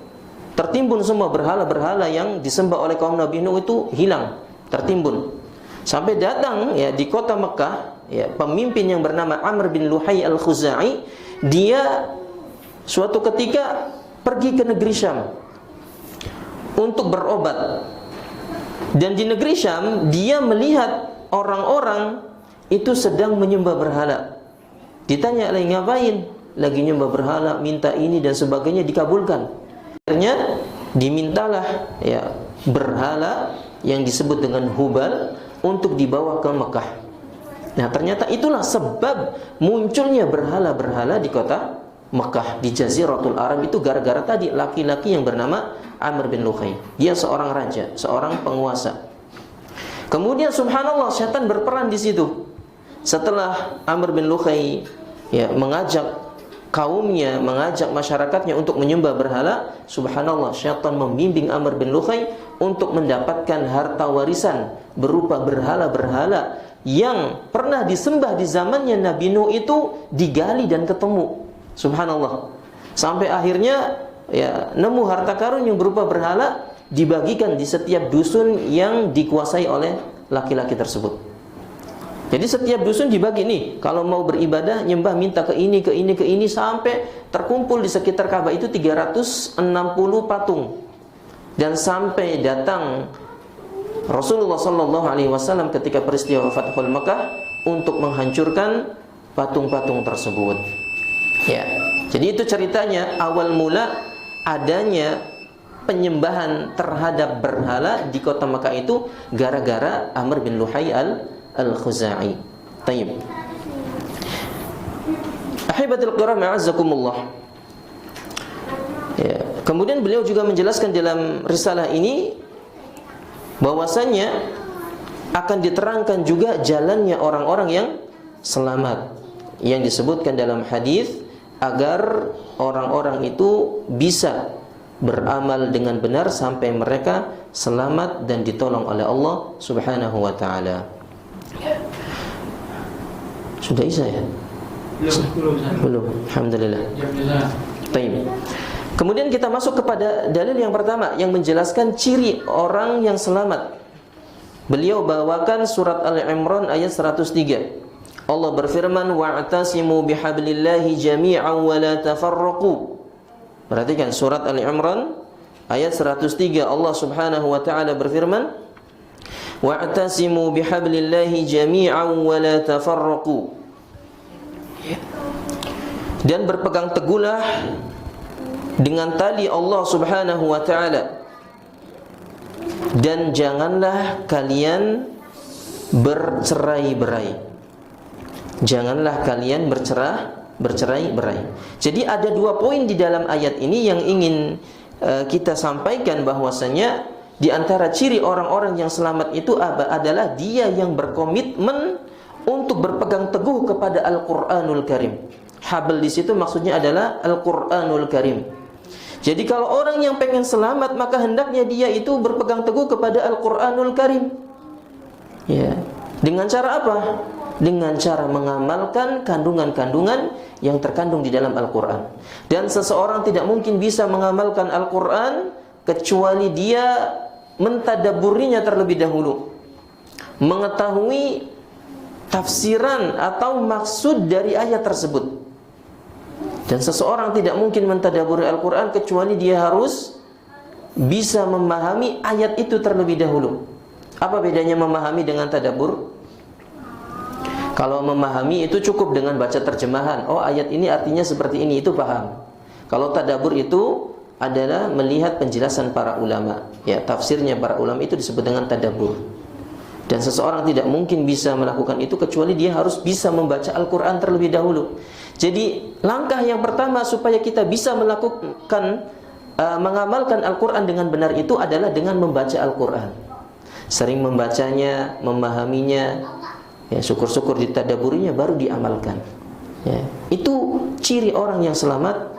tertimbun semua berhala-berhala yang disembah oleh kaum Nabi Nuh itu hilang, tertimbun. Sampai datang ya di kota Mekah ya pemimpin yang bernama Amr bin Luhay al-Khuzai, dia suatu ketika pergi ke negeri Syam untuk berobat. Dan di negeri Syam dia melihat orang-orang itu sedang menyembah berhala. Ditanya lagi ngapain? Lagi nyembah berhala, minta ini dan sebagainya, dikabulkan. Akhirnya dimintalah ya berhala yang disebut dengan Hubal untuk dibawa ke Mekah. Nah, ternyata itulah sebab munculnya berhala-berhala di kota Mekah, di Jaziratul Arab itu gara-gara tadi laki-laki yang bernama Amr bin Luhay. Dia seorang raja, seorang penguasa. Kemudian subhanallah syaitan berperan di situ. Setelah Amr bin Luhay ya mengajak kaumnya, mengajak masyarakatnya untuk menyembah berhala, subhanallah syaitan membimbing Amr bin Luhay untuk mendapatkan harta warisan berupa berhala-berhala yang pernah disembah di zamannya Nabi Nuh itu digali dan ketemu. Subhanallah. Sampai akhirnya ya nemu harta karun yang berupa berhala, dibagikan di setiap dusun yang dikuasai oleh laki-laki tersebut. Jadi setiap dusun dibagi nih, kalau mau beribadah nyembah minta ke ini, ke ini, ke ini, sampai terkumpul di sekitar Ka'bah itu 360 patung. Dan sampai datang Rasulullah SAW ketika peristiwa Fathul Makkah untuk menghancurkan patung-patung tersebut. Ya, jadi itu ceritanya awal mula adanya penyembahan terhadap berhala di kota Makkah itu gara-gara Amr bin Luhay al-Khuzai. Tayyib. Ahibatul kiram a'azzakumullah. Ya, kemudian beliau juga menjelaskan dalam risalah ini bahwasanya akan diterangkan juga jalannya orang-orang yang selamat yang disebutkan dalam hadis agar orang-orang itu bisa beramal dengan benar sampai mereka selamat dan ditolong oleh Allah Subhanahu wa taala. Sudah isya ya? Belum. Alhamdulillah. Baik. Kemudian kita masuk kepada dalil yang pertama yang menjelaskan ciri orang yang selamat. Beliau bawakan surat Al-Imran ayat 103. Allah berfirman, wa'tasimu bihablillahi jami'an wa la tafarraqu. Perhatikan surat Al-Imran ayat 103. Allah Subhanahu wa taala berfirman, wa'tasimu bihablillahi jami'an wa la tafarraqu. Dan berpegang teguhlah dengan tali Allah Subhanahu wa taala, dan janganlah kalian bercerai-berai. Janganlah kalian bercerai-berai. Jadi ada dua poin di dalam ayat ini yang ingin kita sampaikan, bahwasanya di antara ciri orang-orang yang selamat itu adalah dia yang berkomitmen untuk berpegang teguh kepada Al-Qur'anul Karim. Habl di situ maksudnya adalah Al-Qur'anul Karim. Jadi kalau orang yang pengen selamat, maka hendaknya dia itu berpegang teguh kepada Al-Qur'anul Karim. Ya. Dengan cara apa? Dengan cara mengamalkan kandungan-kandungan yang terkandung di dalam Al-Quran. Dan seseorang tidak mungkin bisa mengamalkan Al-Quran kecuali dia mentadabburinya terlebih dahulu, mengetahui tafsiran atau maksud dari ayat tersebut. Dan seseorang tidak mungkin mentadabburi Al-Quran kecuali dia harus bisa memahami ayat itu terlebih dahulu. Apa bedanya memahami dengan tadabbur? Kalau memahami itu cukup dengan baca terjemahan. Oh, ayat ini artinya seperti ini, itu paham. Kalau tadabbur itu adalah melihat penjelasan para ulama. Ya, tafsirnya para ulama itu disebut dengan tadabbur. Dan seseorang tidak mungkin bisa melakukan itu kecuali dia harus bisa membaca Al-Quran terlebih dahulu. Jadi langkah yang pertama supaya kita bisa melakukan mengamalkan Al-Quran dengan benar itu adalah dengan membaca Al-Quran. Sering membacanya, memahaminya. Ya, syukur-syukur ditadaburinya baru diamalkan. Ya, itu ciri orang yang selamat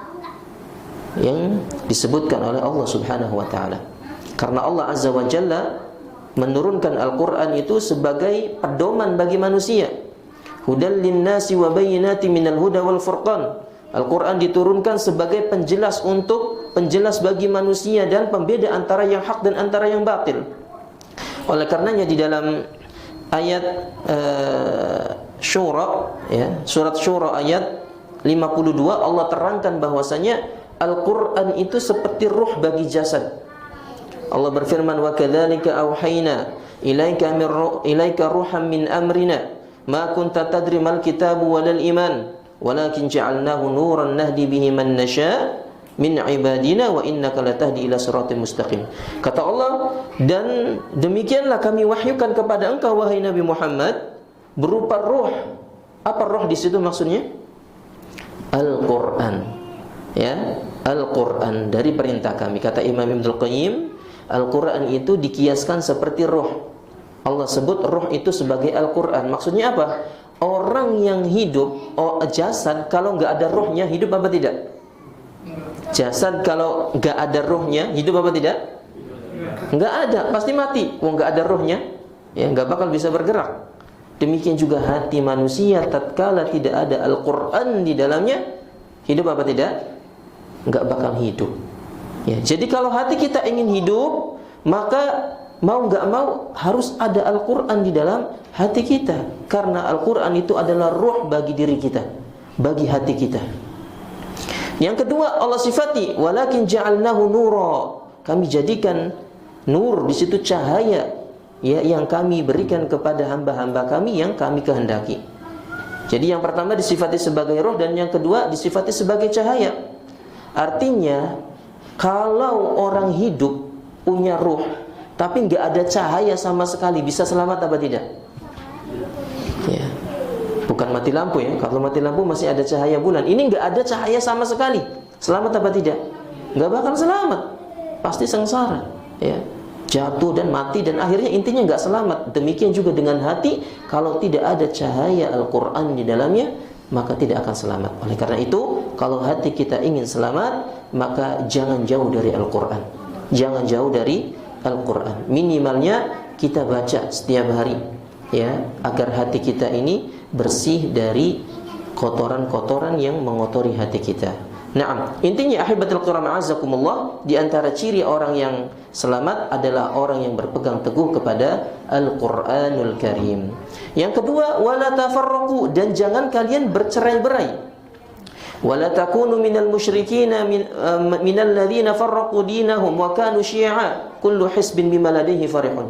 yang disebutkan oleh Allah Subhanahu wa taala. Karena Allah Azza wa Jalla menurunkan Al-Qur'an itu sebagai pedoman bagi manusia. Hudal linnasi wa bayyinatin minal huda wal furqan. Al-Qur'an diturunkan sebagai penjelas bagi manusia dan pembeda antara yang hak dan antara yang batil. Oleh karenanya di dalam ayat Syura, ya, surat Syura ayat 52 Allah terangkan bahwasanya Al-Qur'an itu seperti ruh bagi jasad. Allah berfirman, wa kadzalika auhayna ilaika ruham min amrina ma kunta tadri mal kitabu walal iman walakin ja'alnahu nuran nahdi bihi man nasha min ibadina wa innaka latahdi ila siratal mustaqim. Kata Allah, dan demikianlah kami wahyukan kepada engkau wahai Nabi Muhammad berupa ruh. Apa ruh di situ maksudnya? Al-Qur'an. Ya, Al-Qur'an dari perintah kami. Kata Imam Ibnul Qayyim, Al-Qur'an itu dikiaskan seperti ruh. Allah sebut ruh itu sebagai Al-Qur'an. Maksudnya apa? Orang yang hidup, jasad kalau enggak ada ruhnya hidup apa tidak? Jasad kalau enggak ada ruhnya hidup apa tidak? Enggak ada, pasti mati. Wong enggak ada ruhnya, ya enggak bakal bisa bergerak. Demikian juga hati manusia tatkala tidak ada Al-Qur'an di dalamnya, hidup apa tidak? Enggak bakal hidup. Ya, jadi kalau hati kita ingin hidup, maka mau enggak mau harus ada Al-Qur'an di dalam hati kita. Karena Al-Qur'an itu adalah ruh bagi diri kita, bagi hati kita. Yang kedua, Allah sifati walakin ja'alnahu nura. Kami jadikan nur di situ cahaya, ya, yang kami berikan kepada hamba-hamba kami yang kami kehendaki. Jadi yang pertama disifati sebagai roh dan yang kedua disifati sebagai cahaya. Artinya kalau orang hidup punya ruh tapi nggak ada cahaya sama sekali, bisa selamat apa tidak? Ya. Bukan mati lampu ya. Kalau mati lampu masih ada cahaya bulan. Ini nggak ada cahaya sama sekali, selamat apa tidak? Nggak bakal selamat, pasti sengsara. Ya. Jatuh dan mati dan akhirnya intinya nggak selamat. Demikian juga dengan hati, kalau tidak ada cahaya Al-Qur'an di dalamnya, maka tidak akan selamat. Oleh karena itu, kalau hati kita ingin selamat, maka jangan jauh dari Al-Qur'an. Jangan jauh dari Al-Qur'an. Minimalnya kita baca setiap hari, ya, agar hati kita ini bersih dari kotoran-kotoran yang mengotori hati kita. Naam, intinya ahibatul kiram a'azzakumullah, di antara ciri orang yang selamat adalah orang yang berpegang teguh kepada Al-Qur'anul Karim. Yang kedua, wala tafarraqu, dan jangan kalian bercerai-berai. Wala takunu minal musyrikin minal ladzina farraqu dinahum wa kanu syi'a kullu hisbin bima ladaihi farihun.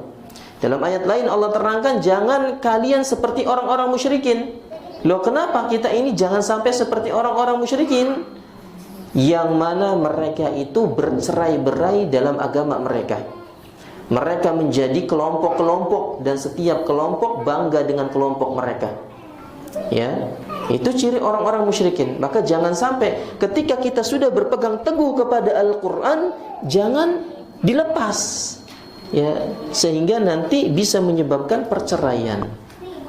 Dalam ayat lain Allah terangkan, jangan kalian seperti orang-orang musyrikin. Loh, kenapa kita ini jangan sampai seperti orang-orang musyrikin yang mana mereka itu bercerai-berai dalam agama mereka. Mereka menjadi kelompok-kelompok dan setiap kelompok bangga dengan kelompok mereka. Ya, itu ciri orang-orang musyrikin. Maka jangan sampai ketika kita sudah berpegang teguh kepada Al-Qur'an, jangan dilepas. Ya, sehingga nanti bisa menyebabkan perceraian.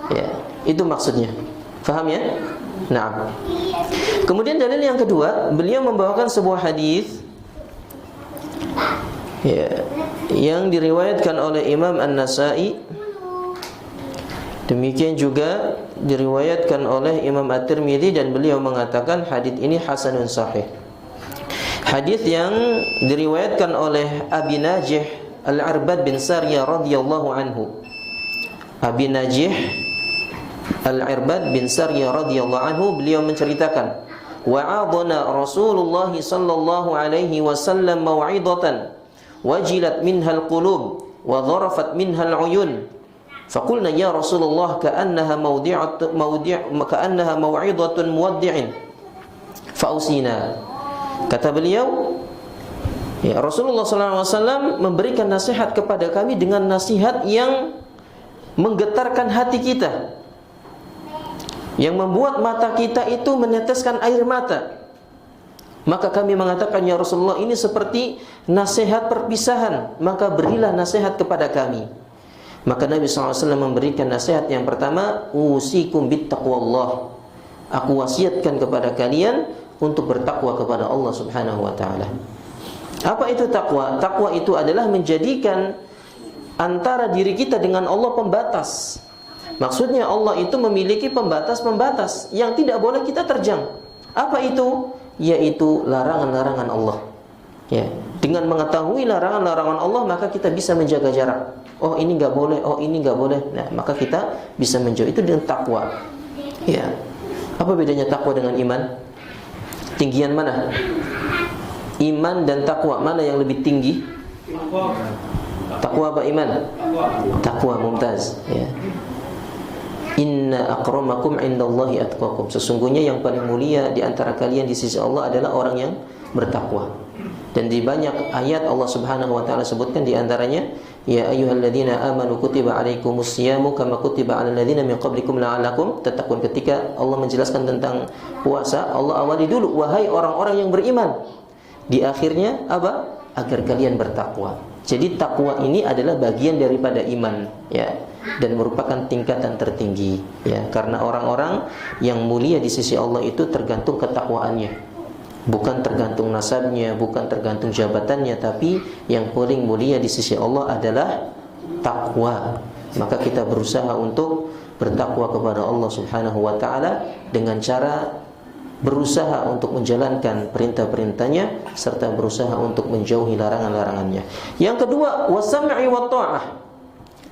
Ya, itu maksudnya. Faham ya? Nah, kemudian dalil yang kedua, beliau membawakan sebuah hadis, ya, yang diriwayatkan oleh Imam An-Nasa'i. Demikian juga diriwayatkan oleh Imam At-Tirmidzi dan beliau mengatakan hadis ini hasanun sahih. Hadis yang diriwayatkan oleh Abi Najih Al-Irbad bin Sariyah radhiyallahu anhu. Abi Najih Al-Irbad bin Sariyah radhiyallahu anhu, beliau menceritakan, wa'adana Rasulullah sallallahu alaihi wasallam mau'idatan wajilat minhal qulub wa dharafat minhal uyun. Faqulna ya Rasulullah ka'annaha ka'annaha mau'idatun muwaddi'in fa'usina. Kata beliau, ya, Rasulullah sallallahu alaihi wasallam memberikan nasihat kepada kami dengan nasihat yang menggetarkan hati kita, yang membuat mata kita itu meneteskan air mata. Maka kami mengatakan, ya Rasulullah, ini seperti nasihat perpisahan, maka berilah nasihat kepada kami. Maka Nabi SAW memberikan nasihat yang pertama, usikum bittaqwallah. Aku wasiatkan kepada kalian untuk bertakwa kepada Allah Subhanahu wa taala. Apa itu takwa? Takwa itu adalah menjadikan antara diri kita dengan Allah pembatas. Maksudnya Allah itu memiliki pembatas-pembatas yang tidak boleh kita terjang. Apa itu? Yaitu larangan-larangan Allah. Ya, dengan mengetahui larangan-larangan Allah maka kita bisa menjaga jarak. Oh ini nggak boleh, oh ini nggak boleh. Nah maka kita bisa menjauh. Itu dengan takwa. Ya, apa bedanya takwa dengan iman? Tinggian mana? Iman dan takwa mana yang lebih tinggi? Takwa apa iman? Takwa, mumtaz. Ya. Inna akramakum indallahi atqakum. Sesungguhnya yang paling mulia di antara kalian di sisi Allah adalah orang yang bertakwa. Dan di banyak ayat Allah Subhanahu wa taala sebutkan di antaranya, ya ayyuhalladzina amanu kutiba alaikumus syiyamu kama kutiba alal ladzina min qablikum la'allakum tattaqun. Ketika Allah menjelaskan tentang puasa, Allah awali dulu, wahai orang-orang yang beriman. Di akhirnya apa? Agar kalian bertakwa. Jadi takwa ini adalah bagian daripada iman, ya, dan merupakan tingkatan tertinggi, ya, karena orang-orang yang mulia di sisi Allah itu tergantung ketakwaannya. Bukan tergantung nasabnya, bukan tergantung jabatannya, tapi yang paling mulia di sisi Allah adalah takwa. Maka kita berusaha untuk bertakwa kepada Allah Subhanahu wa taala dengan cara berusaha untuk menjalankan perintah-perintahnya serta berusaha untuk menjauhi larangan-larangannya. Yang kedua, wasam'i wa ta'ah.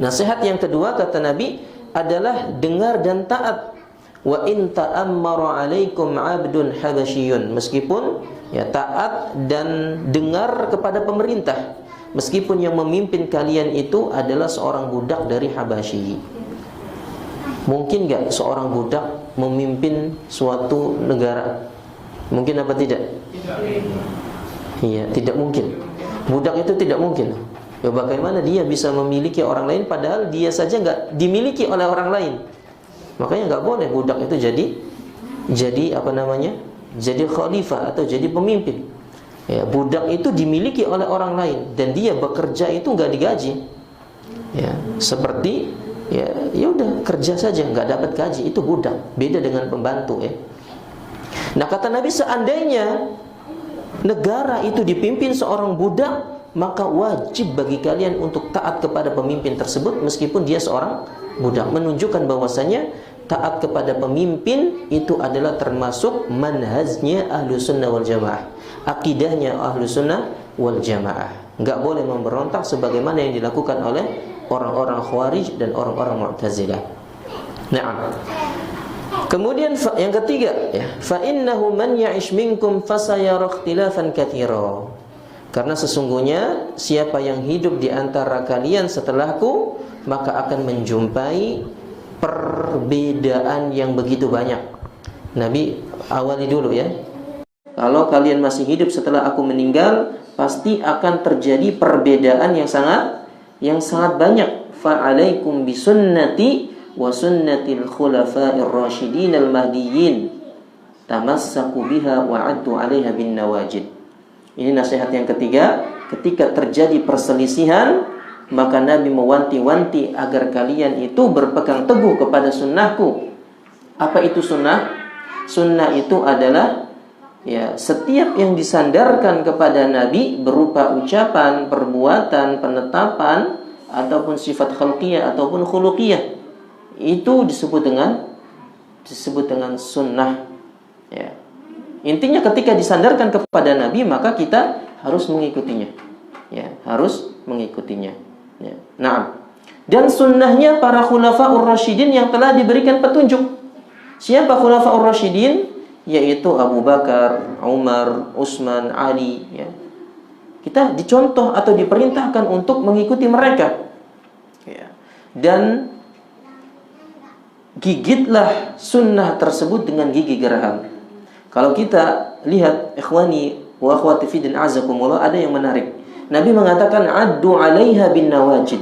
Nasihat yang kedua kata Nabi adalah dengar dan taat. Wa in ta'ammara 'alaikum 'abdun habasyiyun. Meskipun ya taat dan dengar kepada pemerintah, meskipun yang memimpin kalian itu adalah seorang budak dari Habasyi. Mungkin enggak seorang budak memimpin suatu negara? Mungkin apa tidak? Iya, tidak mungkin. Budak itu tidak mungkin. Ya bagaimana dia bisa memiliki orang lain padahal dia saja enggak dimiliki oleh orang lain? Makanya nggak boleh budak itu jadi apa namanya? Jadi khalifah atau jadi pemimpin. Ya, budak itu dimiliki oleh orang lain dan dia bekerja itu nggak digaji. Ya, seperti ya udah kerja saja nggak dapat gaji, itu budak. Beda dengan pembantu, ya. Nah kata Nabi, seandainya negara itu dipimpin seorang budak, maka wajib bagi kalian untuk taat kepada pemimpin tersebut meskipun dia seorang budak. Menunjukkan bahwasanya taat kepada pemimpin itu adalah termasuk manhajnya ahlu sunnah wal jamaah, akidahnya ahlu sunnah wal jamaah. Enggak boleh memberontak sebagaimana yang dilakukan oleh orang-orang Khawarij dan orang-orang Mu'tazilah. Naam. Kemudian yang ketiga, ya, fa innahu man ya'ish minkum fasayara ikhtilafan katsira. Karena sesungguhnya siapa yang hidup di antara kalian setelahku maka akan menjumpai perbedaan yang begitu banyak. Nabi awali dulu, ya. Kalau kalian masih hidup setelah aku meninggal, pasti akan terjadi perbedaan yang sangat banyak. Fa'alaikum bisunnati wa sunnatil khulafa'ir rasyidin al-mahdiyyin. Tamassaku biha wa 'addu 'alaiha bin nawajid. Ini nasihat yang ketiga. Ketika terjadi perselisihan, maka Nabi mewanti-wanti agar kalian itu berpegang teguh kepada sunnahku. Apa itu sunnah? Sunnah itu adalah ya setiap yang disandarkan kepada Nabi berupa ucapan, perbuatan, penetapan ataupun sifat khalqiyah ataupun khuluqiyah, itu disebut dengan sunnah. Ya. Intinya ketika disandarkan kepada Nabi maka kita harus mengikutinya. Ya, harus mengikutinya. Ya. Nah, dan sunnahnya para khulafaur rasyidin yang telah diberikan petunjuk. Siapa khulafaur rasyidin? Yaitu Abu Bakar, Umar, Utsman, Ali, ya. Kita dicontoh atau diperintahkan untuk mengikuti mereka, ya. Dan gigitlah sunnah tersebut dengan gigi geraham. Kalau kita lihat ikhwani wa akhwati fi din azakumullah, ada yang menarik. Nabi mengatakan addu 'alaiha bin nawajid.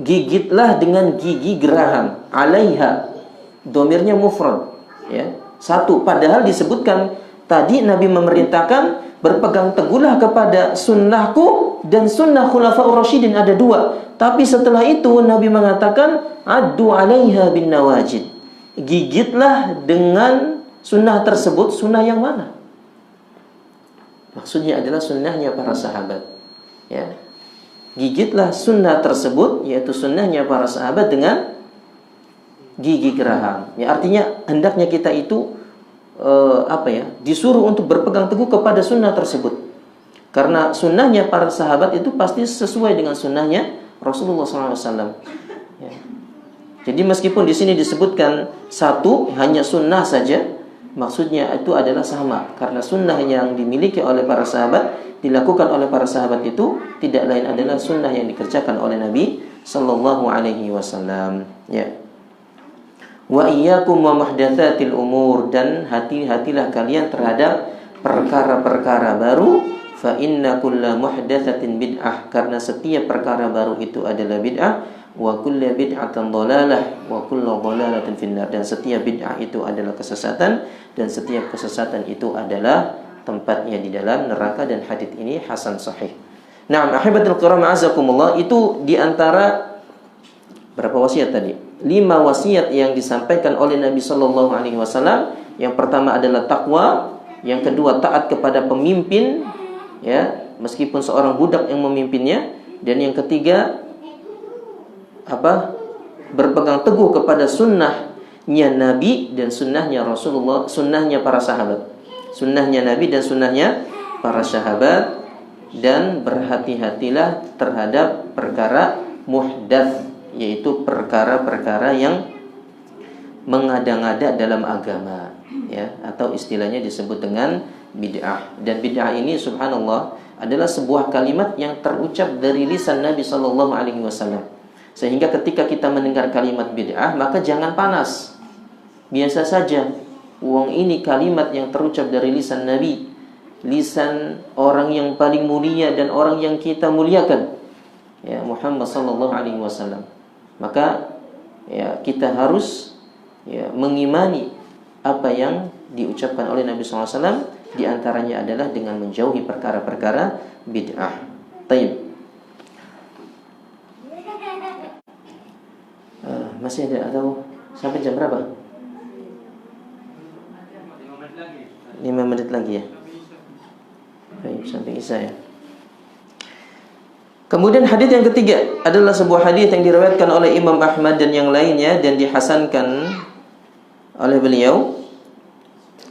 Gigitlah dengan gigi geraham. 'Alaiha, domirnya mufrad, ya. Satu, padahal disebutkan tadi Nabi memerintahkan berpegang teguhlah kepada sunnahku dan sunnah khulafaur rasyidin, ada dua. Tapi setelah itu Nabi mengatakan addu 'alaiha bin nawajid. Gigitlah dengan Sunnah tersebut sunnah yang mana? Maksudnya adalah sunnahnya para sahabat. Ya. Gigitlah sunnah tersebut, yaitu sunnahnya para sahabat dengan gigi geraham. Ya, artinya hendaknya kita itu disuruh untuk berpegang teguh kepada sunnah tersebut. Karena sunnahnya para sahabat itu pasti sesuai dengan sunnahnya Rasulullah SAW. Ya. Jadi meskipun di sini disebutkan satu hanya sunnah saja, maksudnya itu adalah sama. Karena sunnah yang dimiliki oleh para sahabat, dilakukan oleh para sahabat itu tidak lain adalah sunnah yang dikerjakan oleh Nabi Sallallahu Alaihi Wasallam. Ya. Wa iyyakum wa muhdatsatil umur, dan hati-hatilah kalian terhadap perkara-perkara baru. Fa inna kulla muhdatsatin bid'ah, karena setiap perkara baru itu adalah bid'ah. Wa kullu bid'atin dhalalah wa kullu dhalalatin finnar, dan setiap bid'ah itu adalah kesesatan, dan setiap kesesatan itu adalah tempatnya di dalam neraka, dan hadis ini hasan sahih. Nah, ahibatul kiram azakumullah, itu di antara berapa wasiat tadi? 5 wasiat yang disampaikan oleh Nabi sallallahu alaihi wasallam. Yang pertama adalah takwa, yang kedua taat kepada pemimpin, ya, meskipun seorang budak yang memimpinnya, dan yang ketiga berpegang teguh kepada sunnahnya Nabi dan sunnahnya Rasulullah, sunnahnya para sahabat. Sunnahnya Nabi dan sunnahnya para sahabat, dan berhati-hatilah terhadap perkara muhdats, yaitu perkara-perkara yang mengada-ngada dalam agama, ya, atau istilahnya disebut dengan bid'ah. Dan bid'ah ini subhanallah adalah sebuah kalimat yang terucap dari lisan Nabi sallallahu alaihi wasallam. Sehingga ketika kita mendengar kalimat bid'ah, maka jangan panas. Biasa saja. Wong ini kalimat yang terucap dari lisan Nabi, lisan orang yang paling mulia dan orang yang kita muliakan, ya, Muhammad sallallahu alaihi wasallam. Maka ya, kita harus ya mengimani apa yang diucapkan oleh Nabi sallallahu alaihi wasallam, di antaranya adalah dengan menjauhi perkara-perkara bid'ah. Taib. Masih ada atau sampai jam berapa? 5 menit lagi ya. Baik, sampai Isya ya. Kemudian hadis yang ketiga adalah sebuah hadis yang diriwayatkan oleh Imam Ahmad dan yang lainnya, dan dihasankan oleh beliau.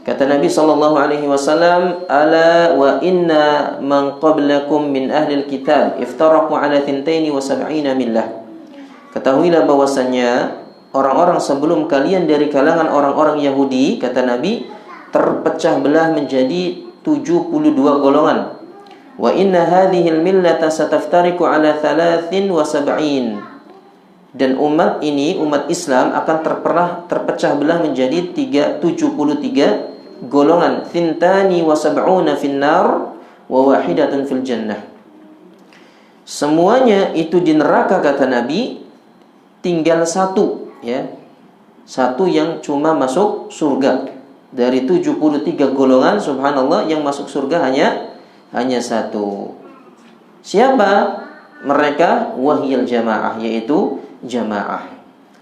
Kata Nabi sallallahu alaihi wasallam, "Ala wa inna man qablakum min ahli al-kitab iftaraqu ala 72 millah." Ketahuilah bahwasannya orang-orang sebelum kalian dari kalangan orang-orang Yahudi, kata Nabi, terpecah belah menjadi 72 golongan. Wa inna hadhihi al-millata sataftariqu ala 73. Dan umat ini, umat Islam akan terpecah belah menjadi 73 golongan. Thintani wa sab'una fin nar wa wahidatun fil jannah. Semuanya itu di neraka, kata Nabi, tinggal satu, ya. Satu yang cuma masuk surga. Dari 73 golongan, subhanallah, yang masuk surga hanya satu. Siapa mereka? Wahyil jamaah, yaitu jamaah.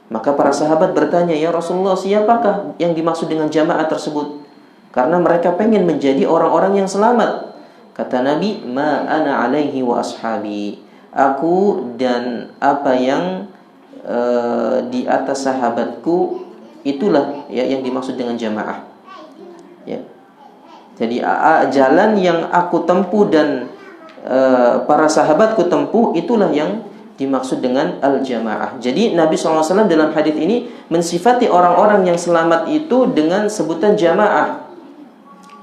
Maka para sahabat bertanya, ya Rasulullah, siapakah yang dimaksud dengan jamaah tersebut? Karena mereka pengen menjadi orang-orang yang selamat. Kata Nabi, ma ana alaihi wa ashabi. Aku dan apa yang di atas sahabatku, itulah ya yang dimaksud dengan jamaah. Ya. Jadi jalan yang aku tempuh dan para sahabatku tempuh, itulah yang dimaksud dengan al-jamaah. Jadi Nabi SAW dalam hadis ini mensifati orang-orang yang selamat itu dengan sebutan jamaah,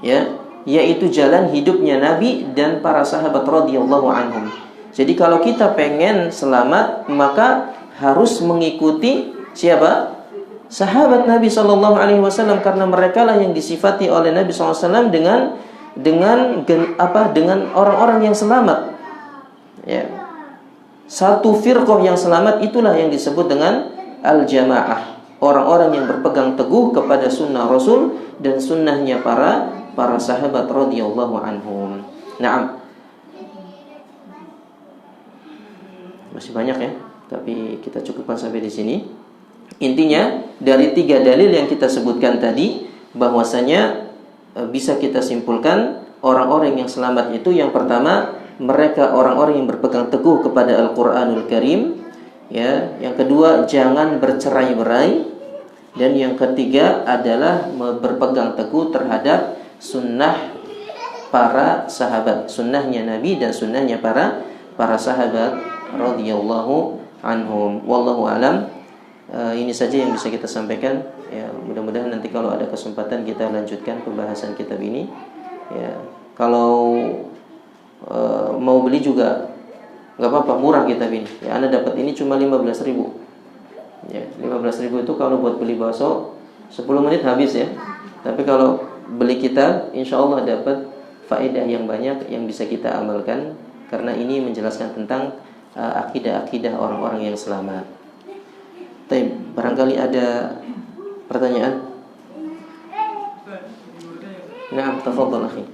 ya, yaitu jalan hidupnya Nabi dan para sahabat radhiyallahu anhum. Jadi kalau kita pengen selamat, maka harus mengikuti siapa? Sahabat Nabi SAW, karena mereka lah yang disifati oleh Nabi SAW dengan orang-orang yang selamat. Ya. Satu firqah yang selamat, itulah yang disebut dengan al-jamaah. Orang-orang yang berpegang teguh kepada sunnah Rasul dan sunnahnya para sahabat radhiyallahu anhum. Naam. Masih banyak ya, tapi kita cukupkan sampai di sini. Intinya dari 3 dalil yang kita sebutkan tadi, bahwasanya bisa kita simpulkan orang-orang yang selamat itu yang pertama mereka orang-orang yang berpegang teguh kepada Al-Qur'anul Karim, ya. Yang kedua jangan bercerai-berai, dan yang ketiga adalah berpegang teguh terhadap sunnah para sahabat, sunnahnya Nabi dan sunnahnya para sahabat radhiyallahu anhum. Wallahu alam. Ini saja yang bisa kita sampaikan. Ya, mudah-mudahan nanti kalau ada kesempatan kita lanjutkan pembahasan kitab ini. Ya, kalau mau beli juga nggak apa-apa, murah kitab ini. Ya, Anda dapat ini cuma 15.000. Ya, 15.000 itu kalau buat beli bakso 10 menit habis ya. Tapi kalau beli kitab, insya Allah dapat faedah yang banyak yang bisa kita amalkan, karena ini menjelaskan tentang akidah-akidah orang-orang yang selamat. Baik, barangkali ada pertanyaan? Nah, tafadhal akhi.